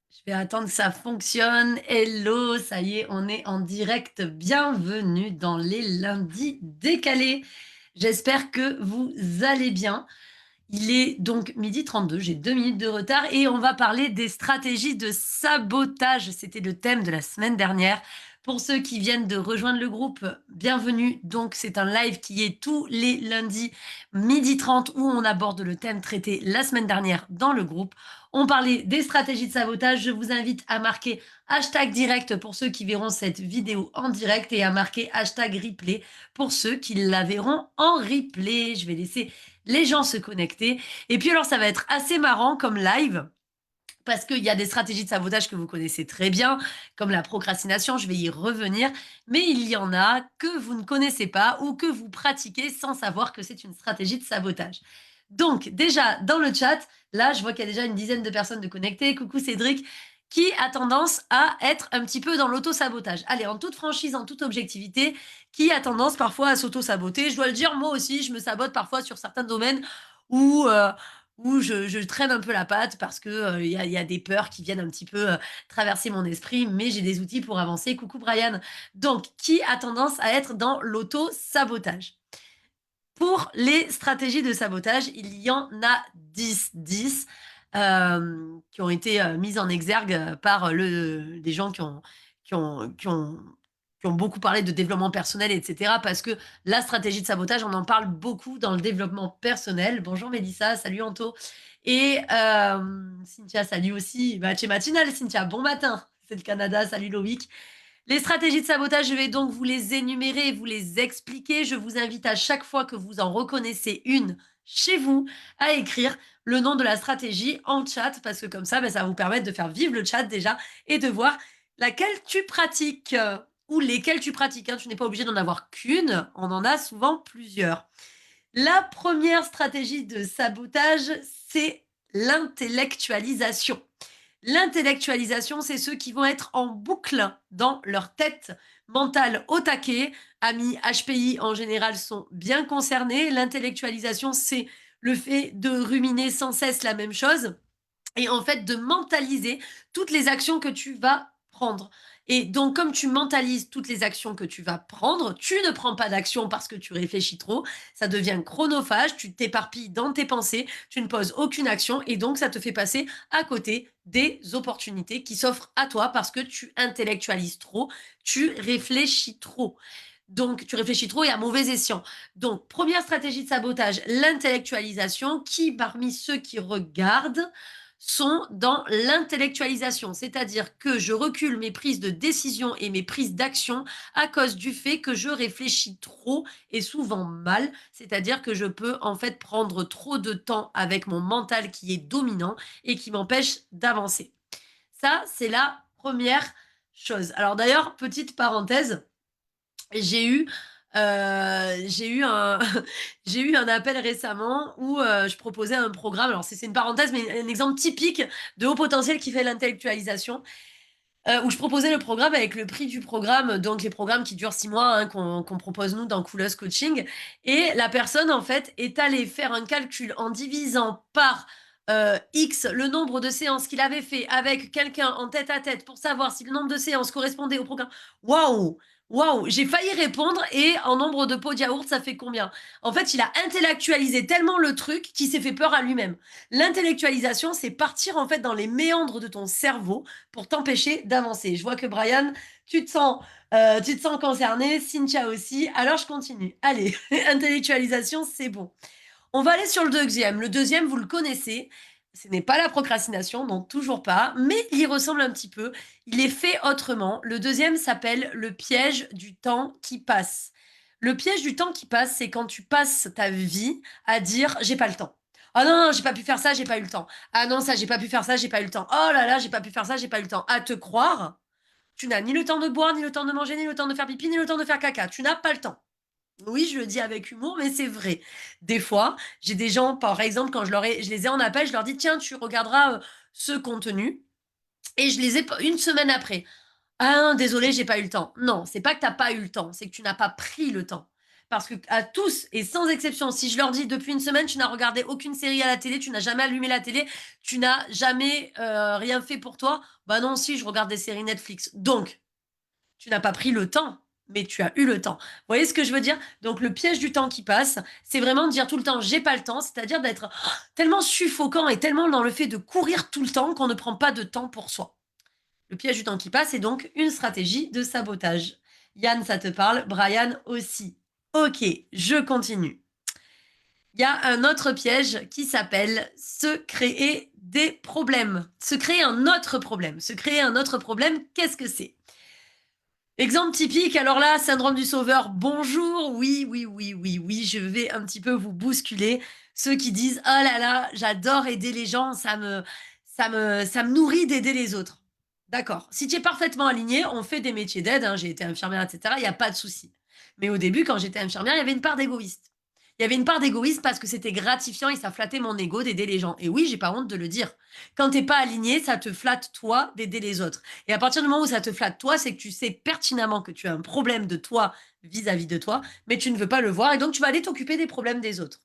Je vais attendre que ça fonctionne. Hello, ça y est, on est en direct. Bienvenue dans les lundis décalés. J'espère que vous allez bien. Il est donc 12h32, j'ai 2 minutes de retard et on va parler des stratégies de sabotage. C'était le thème de la semaine dernière. Pour ceux qui viennent de rejoindre le groupe, bienvenue. Donc, c'est un live qui est tous les lundis 12h30 où on aborde le thème traité la semaine dernière dans le groupe. On parlait des stratégies de sabotage. Je vous invite à marquer hashtag direct pour ceux qui verront cette vidéo en direct et à marquer hashtag replay pour ceux qui la verront en replay. Je vais laisser les gens se connecter. Et puis alors, ça va être assez marrant comme live. Parce qu'il y a des stratégies de sabotage que vous connaissez très bien, comme la procrastination, je vais y revenir, mais il y en a que vous ne connaissez pas ou que vous pratiquez sans savoir que c'est une stratégie de sabotage. Donc, déjà, dans le chat, là, je vois qu'il y a déjà une dizaine de personnes de connectées. Coucou Cédric, qui a tendance à être un petit peu dans l'auto-sabotage. Allez, en toute franchise, en toute objectivité, qui a tendance parfois à s'auto-saboter. Je dois le dire, moi aussi, je me sabote parfois sur certains domaines où, où je traîne un peu la patte parce que y a des peurs qui viennent un petit peu traverser mon esprit, mais j'ai des outils pour avancer. Coucou Brian. Donc, qui a tendance à être dans l'auto-sabotage? Pour les stratégies de sabotage, il y en a 10 qui ont été mises en exergue par des gens qui ont, qui ont, qui ont beaucoup parlé de développement personnel, etc. Parce que la stratégie de sabotage, on en parle beaucoup dans le développement personnel. Bonjour Mélissa, salut Anto. Et Cynthia, salut aussi. Bah, chez matinale, Cynthia, bon matin. C'est le Canada, salut Loïc. Les stratégies de sabotage, je vais donc vous les énumérer et vous les expliquer. Je vous invite à chaque fois que vous en reconnaissez une chez vous à écrire le nom de la stratégie en chat parce que comme ça, ben, ça va vous permettre de faire vivre le chat déjà et de voir laquelle tu pratiques ou lesquelles tu pratiques, hein. Tu n'es pas obligé d'en avoir qu'une, on en a souvent plusieurs. La première stratégie de sabotage, c'est l'intellectualisation. L'intellectualisation, c'est ceux qui vont être en boucle dans leur tête mentale au taquet. Amis HPI en général sont bien concernés. L'intellectualisation, c'est le fait de ruminer sans cesse la même chose et en fait de mentaliser toutes les actions que tu vas prendre. Et donc, comme tu mentalises toutes les actions que tu vas prendre, tu ne prends pas d'action parce que tu réfléchis trop, ça devient chronophage, tu t'éparpilles dans tes pensées, tu ne poses aucune action et donc ça te fait passer à côté des opportunités qui s'offrent à toi parce que tu intellectualises trop, tu réfléchis trop. Donc, tu réfléchis trop et à mauvais escient. Donc, première stratégie de sabotage, l'intellectualisation, qui parmi ceux qui regardent sont dans l'intellectualisation, c'est-à-dire que je recule mes prises de décision et mes prises d'action à cause du fait que je réfléchis trop et souvent mal, c'est-à-dire que je peux en fait prendre trop de temps avec mon mental qui est dominant et qui m'empêche d'avancer. Ça, c'est la première chose. Alors d'ailleurs, petite parenthèse, j'ai eu, j'ai eu un j'ai eu un appel récemment où, je proposais un programme. Alors c'est une parenthèse, mais un exemple typique de haut potentiel qui fait l'intellectualisation, où je proposais le programme avec le prix du programme, donc les programmes qui durent 6 mois, hein, qu'on propose nous dans Couleuse Coaching et la personne, en fait, est allée faire un calcul en divisant par, X le nombre de séances qu'il avait fait avec quelqu'un en tête à tête pour savoir si le nombre de séances correspondait au programme. Waouh! Waouh! J'ai failli répondre et en nombre de pots de yaourt, ça fait combien? En fait, il a intellectualisé tellement le truc qu'il s'est fait peur à lui-même. L'intellectualisation, c'est partir, en fait, dans les méandres de ton cerveau pour t'empêcher d'avancer. Je vois que Brian, tu te sens concerné, Cynthia aussi. Alors je continue. Allez, intellectualisation, c'est bon. On va aller sur le deuxième. Le deuxième, vous le connaissez. Ce n'est pas la procrastination, non, toujours pas, mais il y ressemble un petit peu. Il est fait autrement. Le deuxième s'appelle le piège du temps qui passe. Le piège du temps qui passe, c'est quand tu passes ta vie à dire j'ai pas le temps. Oh non, non, j'ai pas pu faire ça, j'ai pas eu le temps. Ah non, ça, j'ai pas pu faire ça, j'ai pas eu le temps. Oh là là, j'ai pas pu faire ça, j'ai pas eu le temps. À te croire, tu n'as ni le temps de boire, ni le temps de manger, ni le temps de faire pipi, ni le temps de faire caca. Tu n'as pas le temps. Oui, je le dis avec humour, mais c'est vrai. Des fois, j'ai des gens, par exemple, quand je les ai en appel, je leur dis, tiens, tu regarderas ce contenu, et je les ai une semaine après. Ah, désolé, j'ai pas eu le temps. Non, c'est pas que t'as pas eu le temps, c'est que tu n'as pas pris le temps. parce que à tous et sans exception, si je leur dis: «Depuis une semaine, tu n'as regardé aucune série à la télé, tu n'as jamais allumé la télé, tu n'as jamais, rien fait pour toi», «Bah non, si, je regarde des séries Netflix». Donc tu n'as pas pris le temps, mais tu as eu le temps. Vous voyez ce que je veux dire? Donc le piège du temps qui passe, c'est vraiment de dire tout le temps: «J'ai pas le temps», c'est-à-dire d'être tellement suffocant et tellement dans le fait de courir tout le temps qu'on ne prend pas de temps pour soi. Le piège du temps qui passe est donc une stratégie de sabotage. Yann, ça te parle, Brian aussi. OK, je continue. Il y a un autre piège qui s'appelle se créer des problèmes. Se créer un autre problème. Se créer un autre problème, qu'est-ce que c'est? Exemple typique, alors là, syndrome du sauveur, bonjour, oui, oui, oui, oui, oui, je vais un petit peu vous bousculer. Ceux qui disent, oh là là, j'adore aider les gens, ça me nourrit d'aider les autres. D'accord. Si tu es parfaitement aligné, on fait des métiers d'aide, hein, j'ai été infirmière, etc., il n'y a pas de souci. Mais au début, quand j'étais infirmière, il y avait une part d'égoïste. Il y avait une part d'égoïsme parce que c'était gratifiant et ça flattait mon ego d'aider les gens. Et oui, j'ai pas honte de le dire. Quand t'es pas aligné, ça te flatte toi d'aider les autres. Et à partir du moment où ça te flatte toi, c'est que tu sais pertinemment que tu as un problème de toi vis-à-vis de toi, mais tu ne veux pas le voir et donc tu vas aller t'occuper des problèmes des autres.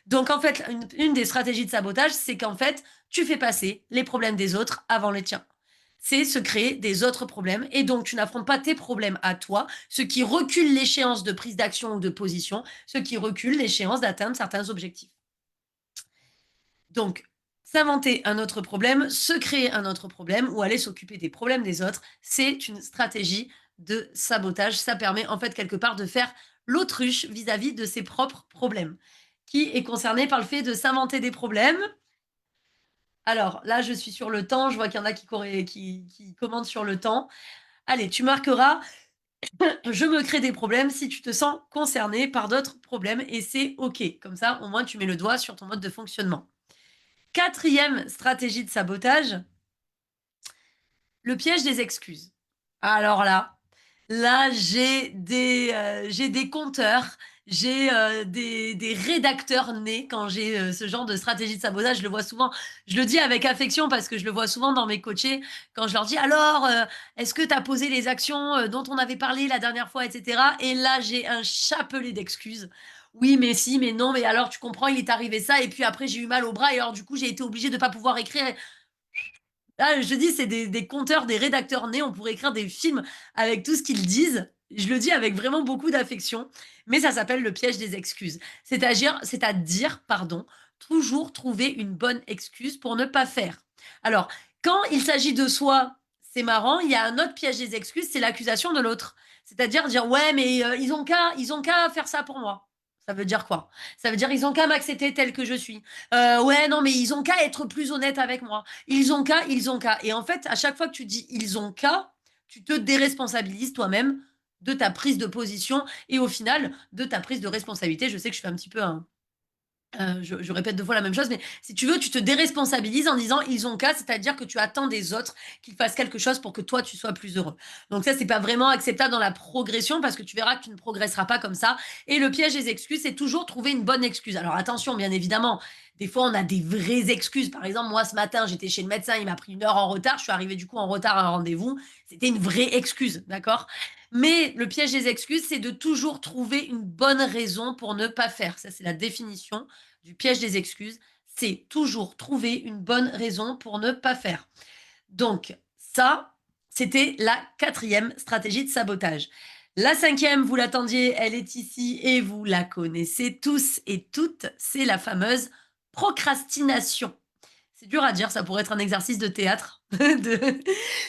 Donc en fait, une des stratégies de sabotage, c'est qu'en fait, tu fais passer les problèmes des autres avant les tiens. C'est se créer des autres problèmes et donc tu n'affrontes pas tes problèmes à toi, ce qui recule l'échéance de prise d'action ou de position, ce qui recule l'échéance d'atteindre certains objectifs. Donc, s'inventer un autre problème, se créer un autre problème ou aller s'occuper des problèmes des autres, c'est une stratégie de sabotage. Ça permet en fait quelque part de faire l'autruche vis-à-vis de ses propres problèmes. Qui est concerné par le fait de s'inventer des problèmes? Alors là, je suis sur le temps, je vois qu'il y en a qui commentent sur le temps. Allez, tu marqueras: «Je me crée des problèmes» si tu te sens concerné par d'autres problèmes et c'est OK. Comme ça, au moins, tu mets le doigt sur ton mode de fonctionnement. Quatrième stratégie de sabotage, le piège des excuses. Alors là, j'ai des compteurs, j'ai, des rédacteurs nés quand j'ai, ce genre de stratégie de sabotage. Je le vois souvent. Je le dis avec affection parce que je le vois souvent dans mes coachés quand je leur dis: «Alors, est-ce que tu as posé les actions, dont on avait parlé la dernière fois?» et cetera et là, j'ai un chapelet d'excuses. «Oui, mais si, mais non, mais alors tu comprends, il est arrivé ça et puis après j'ai eu mal au bras et alors du coup, j'ai été obligée de pas pouvoir écrire» Là, je dis, c'est des conteurs, des rédacteurs nés. On pourrait écrire des films avec tout ce qu'ils disent. Je le dis avec vraiment beaucoup d'affection, mais ça s'appelle le piège des excuses. C'est-à-dire, pardon, toujours trouver une bonne excuse pour ne pas faire. Alors, quand il s'agit de soi, c'est marrant, il y a un autre piège des excuses, c'est l'accusation de l'autre. C'est-à-dire dire: «Ouais, mais ils ont qu'à faire ça pour moi». Ça veut dire quoi? Ça veut dire: «Ils ont qu'à m'accepter tel que je suis». «Ouais, non, mais ils ont qu'à être plus honnêtes avec moi». Ils ont qu'à. Et en fait, à chaque fois que tu dis ils ont qu'à, tu te déresponsabilises toi-même de ta prise de position et au final de ta prise de responsabilité. Je sais que je fais un petit peu un, je répète 2 fois la même chose, mais si tu veux, tu te déresponsabilises en disant: «Ils ont qu'à», c'est-à-dire que tu attends des autres qu'ils fassent quelque chose pour que toi, tu sois plus heureux. Donc ça, c'est pas vraiment acceptable dans la progression parce que tu verras que tu ne progresseras pas comme ça et le piège des excuses, c'est toujours trouver une bonne excuse. Alors attention, bien évidemment, des fois, on a des vraies excuses. Par exemple, moi, ce matin, j'étais chez le médecin, il m'a pris 1 heure en retard, je suis arrivée, du coup, en retard à un rendez-vous. C'était une vraie excuse, d'accord? Mais le piège des excuses, c'est de toujours trouver une bonne raison pour ne pas faire. Ça, c'est la définition du piège des excuses. C'est toujours trouver une bonne raison pour ne pas faire. Donc, ça, c'était la quatrième stratégie de sabotage. La cinquième, vous l'attendiez, elle est ici et vous la connaissez tous et toutes, c'est la fameuse procrastination. C'est dur à dire, ça pourrait être un exercice de théâtre.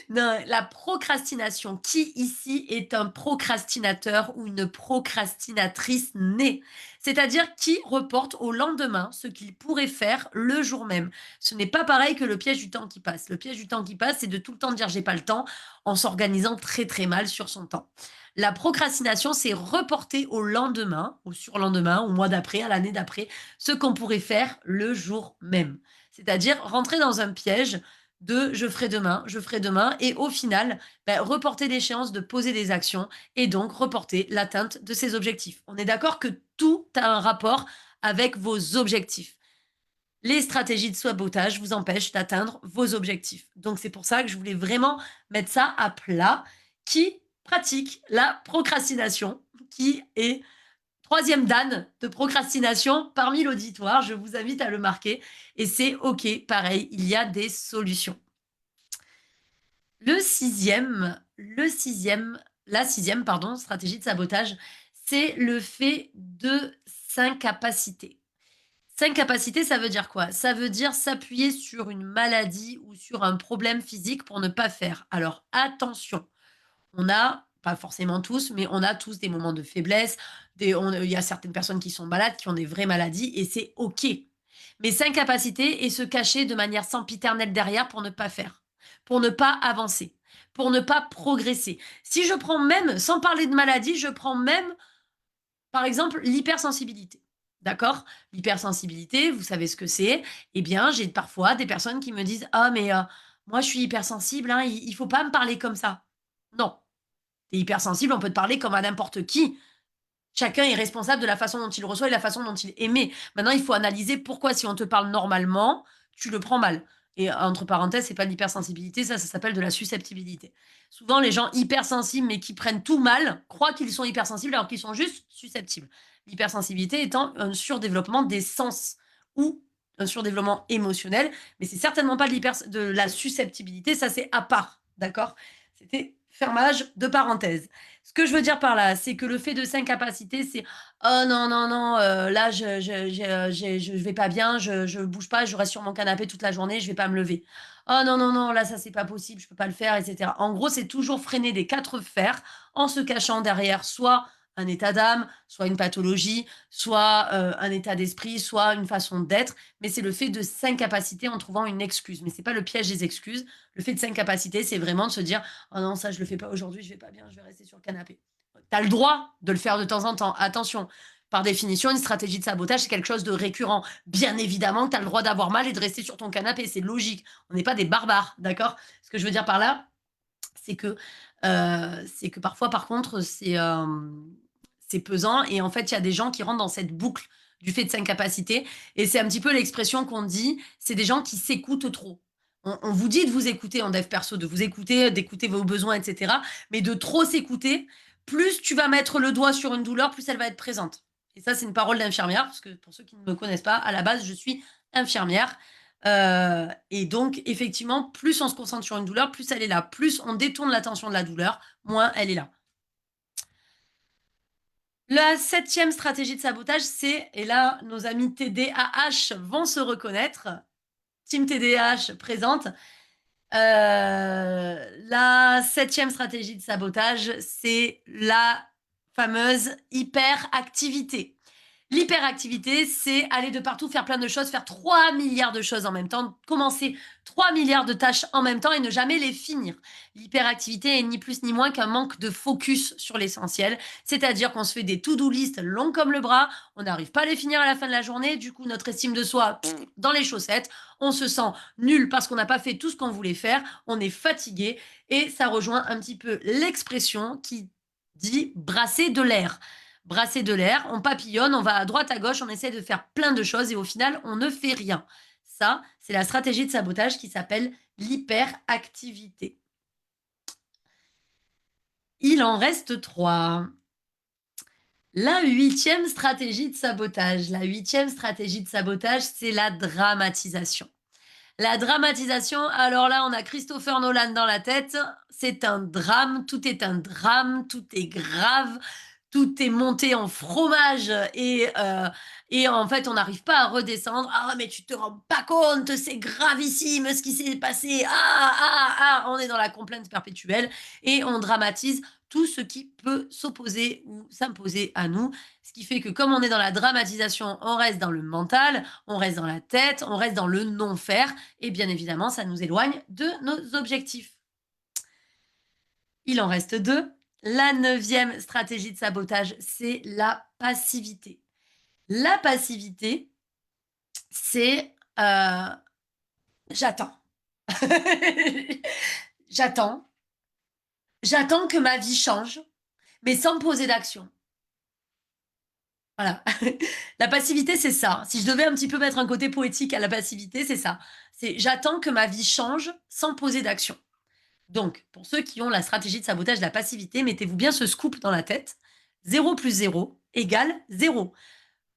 Non, la procrastination. Qui ici est un procrastinateur ou une procrastinatrice née? C'est-à-dire qui reporte au lendemain ce qu'il pourrait faire le jour même. Ce n'est pas pareil que le piège du temps qui passe. Le piège du temps qui passe, c'est de tout le temps dire j'ai pas le temps en s'organisant très très mal sur son temps. La procrastination, c'est reporter au lendemain, au surlendemain, au mois d'après, à l'année d'après, ce qu'on pourrait faire le jour même. C'est-à-dire rentrer dans un piège de je ferai demain, et au final, reporter l'échéance de poser des actions et donc reporter l'atteinte de ses objectifs. On est d'accord que tout a un rapport avec vos objectifs. Les stratégies de sabotage vous empêchent d'atteindre vos objectifs. Donc c'est pour ça que je voulais vraiment mettre ça à plat. Qui pratique la procrastination, qui est troisième dan de procrastination parmi l'auditoire. Je vous invite à le marquer et c'est OK, pareil, il y a des solutions. La sixième, pardon, stratégie de sabotage, c'est le fait de s'incapaciter. S'incapaciter, ça veut dire quoi? Ça veut dire s'appuyer sur une maladie ou sur un problème physique pour ne pas faire. Alors attention, on a, pas forcément tous, mais on a tous des moments de faiblesse, il y a certaines personnes qui sont malades, qui ont des vraies maladies et c'est OK. Mais s'incapaciter et se cacher de manière sempiternelle derrière pour ne pas faire, pour ne pas avancer, pour ne pas progresser. Si je prends même, sans parler de maladie, je prends même, par exemple, l'hypersensibilité. D'accord? L'hypersensibilité, vous savez ce que c'est? Eh bien, j'ai parfois des personnes qui me disent: «Ah mais moi je suis hypersensible, hein, il faut pas me parler comme ça». Non, tu es hypersensible, on peut te parler comme à n'importe qui. Chacun est responsable de la façon dont il reçoit et la façon dont il émet. Maintenant, il faut analyser pourquoi, si on te parle normalement, tu le prends mal. Et entre parenthèses, c'est pas de l'hypersensibilité, ça s'appelle de la susceptibilité. Souvent, les gens hypersensibles, mais qui prennent tout mal, croient qu'ils sont hypersensibles alors qu'ils sont juste susceptibles. L'hypersensibilité étant un surdéveloppement des sens ou un surdéveloppement émotionnel, mais c'est certainement pas de la susceptibilité, ça c'est à part, d'accord? C'était fermage de parenthèse. Ce que je veux dire par là, c'est que le fait de s'incapaciter, c'est: «Oh non, non, non, là je vais pas bien, je bouge pas, je reste sur mon canapé toute la journée, je vais pas me lever. Oh non, non, non, là ça c'est pas possible, je peux pas le faire» et cetera. En gros, c'est toujours freiner des 4 fers en se cachant derrière soit un état d'âme, soit une pathologie, soit, un état d'esprit, soit une façon d'être, mais c'est le fait de s'incapaciter en trouvant une excuse. Mais c'est pas le piège des excuses. Le fait de s'incapaciter, c'est vraiment de se dire: «Oh non, ça je le fais pas aujourd'hui, je vais pas bien, je vais rester sur le canapé». Tu as le droit de le faire de temps en temps, attention. Par définition, une stratégie de sabotage, c'est quelque chose de récurrent. Bien évidemment que tu as le droit d'avoir mal et de rester sur ton canapé, c'est logique. On n'est pas des barbares, d'accord? Ce que je veux dire par là, c'est que, parfois, par contre, c'est pesant et en fait, il y a des gens qui rentrent dans cette boucle du fait de s'incapaciter et c'est un petit peu l'expression qu'on dit, c'est des gens qui s'écoutent trop. On vous dit de vous écouter en dev perso, de vous écouter, d'écouter vos besoins et cetera, mais de trop s'écouter, plus tu vas mettre le doigt sur une douleur, plus elle va être présente et ça, c'est une parole d'infirmière parce que pour ceux qui ne me connaissent pas, à la base, je suis infirmière. Et donc effectivement, plus on se concentre sur une douleur, plus elle est là. Plus on détourne l'attention de la douleur, moins elle est là. La septième stratégie de sabotage, c'est et là, nos amis TDAH vont se reconnaître. Team TDAH présente. La septième stratégie de sabotage, c'est la fameuse hyperactivité. L'hyperactivité, c'est aller de partout, faire plein de choses, faire 3 milliards de choses en même temps, commencer 3 milliards de tâches en même temps et ne jamais les finir. L'hyperactivité est ni plus ni moins qu'un manque de focus sur l'essentiel, c'est-à-dire qu'on se fait des to-do list longs comme le bras, on n'arrive pas à les finir à la fin de la journée, du coup notre estime de soi dans les chaussettes, on se sent nul parce qu'on n'a pas fait tout ce qu'on voulait faire, on est fatigué et ça rejoint un petit peu l'expression qui dit brasser de l'air. Brasser de l'air, on papillonne, on va à droite, à gauche, on essaie de faire plein de choses et au final, on ne fait rien. Ça, c'est la stratégie de sabotage qui s'appelle l'hyperactivité. Il en reste 3. La huitième stratégie de sabotage. La huitième stratégie de sabotage, c'est la dramatisation. La dramatisation, alors là, on a Christopher Nolan dans la tête. C'est un drame, tout est un drame, tout est grave, tout est monté en fromage et en fait, on n'arrive pas à redescendre. «Ah, mais tu te rends pas compte, c'est gravissime ce qui s'est passé. Ah, ah, ah!» On est dans la complainte perpétuelle et on dramatise tout ce qui peut s'opposer ou s'imposer à nous. Ce qui fait que comme on est dans la dramatisation, on reste dans le mental, on reste dans la tête, on reste dans le non-faire et bien évidemment, ça nous éloigne de nos objectifs. Il en reste 2. La neuvième stratégie de sabotage, c'est la passivité. La passivité, c'est j'attends. J'attends. J'attends que ma vie change, mais sans me poser d'action. Voilà. La passivité, c'est ça. Si je devais un petit peu mettre un côté poétique à la passivité, c'est ça. C'est j'attends que ma vie change sans poser d'action. Donc, pour ceux qui ont la stratégie de sabotage de la passivité, mettez-vous bien ce scoop dans la tête. 0 plus 0 égale 0.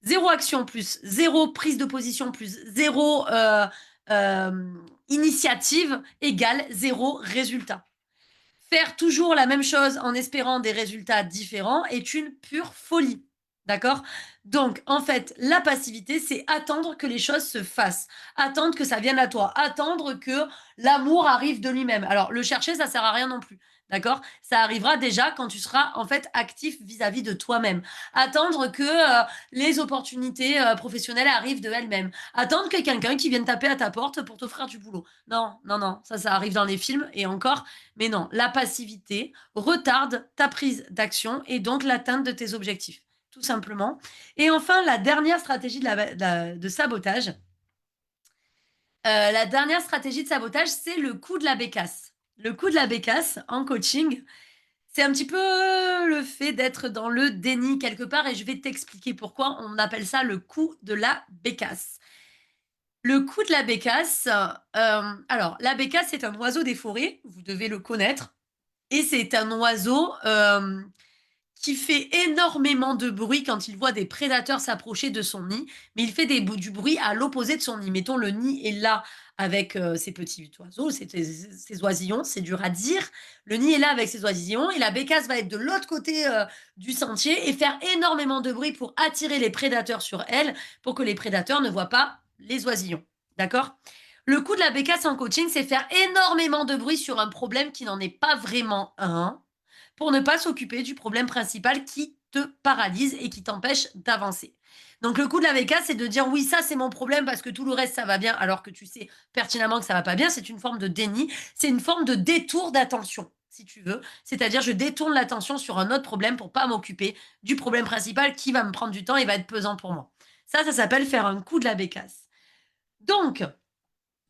0 action plus 0 prise de position plus 0 initiative égale 0 résultat. Faire toujours la même chose en espérant des résultats différents est une pure folie. D'accord? Donc, en fait, la passivité, c'est attendre que les choses se fassent, attendre que ça vienne à toi, attendre que l'amour arrive de lui-même. Alors, le chercher, ça sert à rien non plus. D'accord? Ça arrivera déjà quand tu seras en fait actif vis-à-vis de toi-même. Attendre que les opportunités professionnelles arrivent de elles-mêmes. Attendre que quelqu'un qui vienne taper à ta porte pour t'offrir du boulot. Non, non, non, ça arrive dans les films et encore, mais non, la passivité retarde ta prise d'action et donc l'atteinte de tes objectifs, tout simplement. Et enfin, la dernière stratégie de sabotage, c'est le coup de la bécasse. Le coup de la bécasse en coaching, c'est un petit peu le fait d'être dans le déni quelque part et je vais t'expliquer pourquoi on appelle ça le coup de la bécasse. Le coup de la bécasse, alors la bécasse, c'est un oiseau des forêts, vous devez le connaître. Et c'est un oiseau qui fait énormément de bruit quand il voit des prédateurs s'approcher de son nid, mais il fait du bruit à l'opposé de son nid. Mettons, le nid est là avec ses petits oiseaux, ses oisillons, c'est dur à dire. Le nid est là avec ses oisillons et la bécasse va être de l'autre côté du sentier et faire énormément de bruit pour attirer les prédateurs sur elle, pour que les prédateurs ne voient pas les oisillons. D'accord? Le coup de la bécasse en coaching, c'est faire énormément de bruit sur un problème qui n'en est pas vraiment un, pour ne pas s'occuper du problème principal qui te paralyse et qui t'empêche d'avancer. Donc le coup de la bécasse, c'est de dire oui, ça c'est mon problème parce que tout le reste ça va bien, alors que tu sais pertinemment que ça va pas bien. C'est une forme de déni, c'est une forme de détour d'attention, si tu veux. C'est-à-dire je détourne l'attention sur un autre problème pour pas m'occuper du problème principal qui va me prendre du temps et va être pesant pour moi. Ça s'appelle faire un coup de la bécasse. Donc,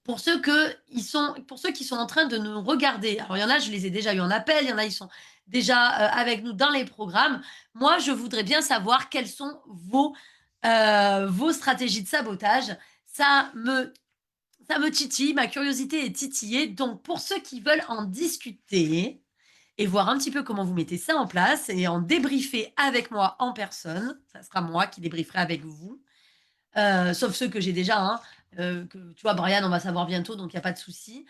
pour ceux qui sont en train de nous regarder, alors il y en a, je les ai déjà eu en appel, il y en a, ils sont déjà avec nous dans les programmes. Moi, je voudrais bien savoir quelles sont vos stratégies de sabotage. Ça me, ça me titille, ma curiosité est titillée. Donc, pour ceux qui veulent en discuter et voir un petit peu comment vous mettez ça en place et en débriefer avec moi en personne, ça sera moi qui débrieferai avec vous, sauf ceux que j'ai déjà, hein, que tu vois, Brian, on va savoir bientôt, donc il y a pas de souci.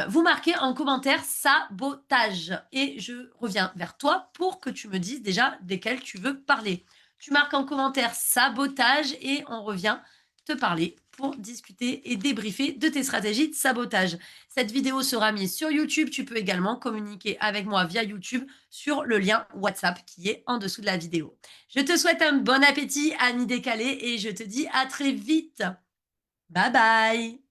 Vous marquez en commentaire sabotage et je reviens vers toi pour que tu me dises déjà desquels tu veux parler. Tu marques en commentaire sabotage et on revient te parler pour discuter et débriefer de tes stratégies de sabotage. Cette vidéo sera mise sur YouTube. Tu peux également communiquer avec moi via YouTube sur le lien WhatsApp qui est en dessous de la vidéo. Je te souhaite un bon appétit, Annie Décalée, et je te dis à très vite. Bye bye.